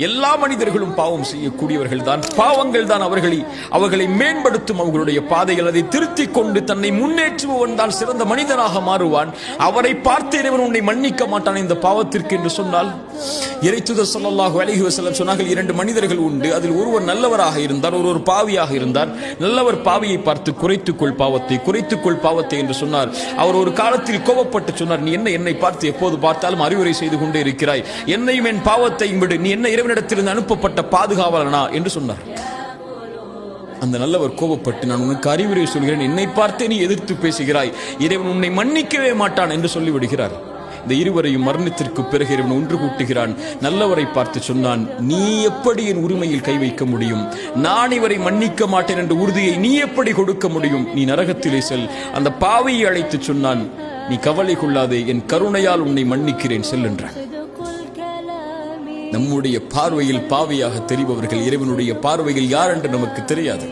எல்லா மனிதர்களும் பாவம் செய்யக்கூடியவர்கள் தான். பாவங்கள் தான் அவர்களை மேம்படுத்தும். அவர்களுடைய பாதைகள் அதை திருத்திக் கொண்டு தன்னை முன்னேற்றுபவன் தான் சிறந்த மனிதனாக மாறுவான். அவரை பார்த்து இறைவன் உன்னை மன்னிக்க மாட்டான் இந்த பாவத்திற்கு என்று சொன்னால், இறைத்தூதர் ஸல்லல்லாஹு அலைஹி வஸல்லம் சொன்னார்கள், 2 மனிதர்கள் உண்டு, அதில் ஒருவர் நல்லவராக இருந்தார், ஒருவர் பாவியாக இருந்தார். நல்லவர் பாவியை பார்த்து குறைத்துக்கொள் பாவத்தை என்று சொன்னார். அவர் ஒரு காலத்தில் கோபப்பட்டு சொன்னார், நீ என்னை பார்த்து எப்போது பார்த்தாலும் அறிவுரை செய்து கொண்டே இருக்கிறாய், என்னையும் என் பாவத்தையும் விடு, நீ என்ன இறைவனிடத்திலிருந்து அனுப்பப்பட்ட பாதுகாவலனா என்று சொன்னார். அந்த நல்லவர் கோபப்பட்டு, நான் உனக்கு அறிவுரை சொல்கிறேன், என்னை பார்த்தே நீ எதிர்த்து பேசுகிறாய், இறைவன் உன்னை மன்னிக்கவே மாட்டான் என்று சொல்லிவிடுகிறார். இந்த இருவரையும் மரணத்திற்கு பிறகு இறைவன் ஒன்று கூட்டுகிறான். நல்லவரை பார்த்து சொன்னான், நீ எப்படி என் உரிமையில் கை வைக்க முடியும்? நான் இவரை மன்னிக்க மாட்டேன் என்ற உறுதியை நீ எப்படி கொடுக்க முடியும்? நீ நரகத்திலே செல். அந்த பாவியை அழைத்து சொன்னான், நீ கவலை கொள்ளாதே, என் கருணையால் உன்னை மன்னிக்கிறேன், செல் என்றான். நம்முடைய பார்வையில் பாவியாக தெரிபவர்கள் இறைவனுடைய பார்வையில் யார் என்று நமக்கு தெரியாது.